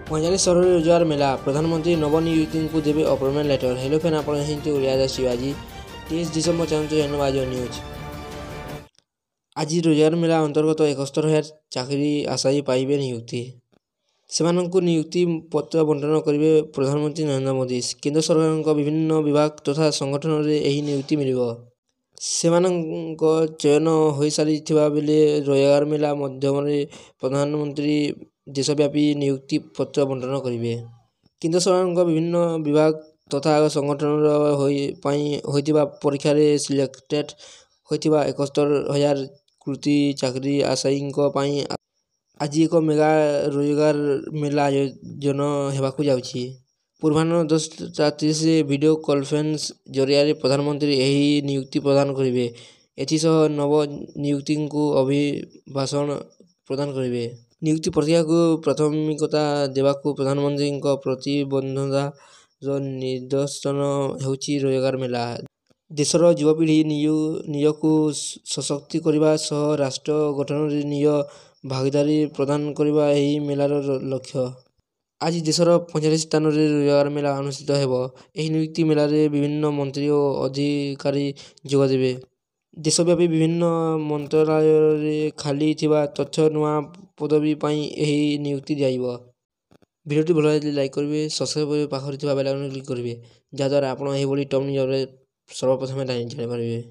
पंजाली सहर रोजगार मेला प्रधानमंत्री नवनियुक्ति को देवे अपॉइंटमेंट लेटर। हेलो फ्रेंड, आप ओडिया शिवाजी 23 डिसेम्बर चाहूँ आज न्यूज। आज रोजगार मेला अंतर्गत 71,000 चाकरी आशायी पाइबे नियुक्ति। सेमानंकु नियुक्ति पत्र बंटन करेंगे प्रधानमंत्री नरेंद्र मोदी। केंद्र सरकार विभिन्न विभाग तथा संगठन में यही नियुक्ति मिल चयन हो सारी बेले रोजगार मेला माध्यम प्रधानमंत्री देशव्यापी नियुक्ति पत्र बंटन करेंगे। केंद्र सरकार विभिन्न विभाग तथा संगठन परीक्षा सिलेक्टेड होता 71,000 कृति चाकरी आशायी आज एक मेगा रोजगार मेला आयोजन होगाकू जाउछि। पूर्वाह्न 10:30 वीडियो कॉन्फ्रेंस जरिया प्रधानमंत्री यही नियुक्ति प्रदान करेंगे। एथिसह नव नियुक्ति को अभिभाषण प्रदान करेंगे। नियुक्ति प्रक्रिया को प्राथमिकता देवाकू प्रधानमंत्री प्रतिबद्धता निदर्शन होउछि रोजगार मेला। देशर युवपीढ़ी निजकू सशक्त करने सह राष्ट्र गठन में निज भागीदारी प्रदान करने यही मेलार लक्ष्य। आज देशर 45 स्थान में रोजगार मेला अनुष्ठित होब। यही नियुक्ति मेला विभिन्न मंत्री और अधिकारी जोगदेवे। देशव्यापी विभिन्न मंत्रालय खाली तथ्य नुआ पदवी यही नियुक्ति दिया। वीडियो भल लगे लाइक करेंगे, सब्सक्राइब करेंगे, पाखर बेल आइकन क्लिक करेंगे जहाँद्वारा आप टॉप न्यूज सर्वप्रथम जान पारे।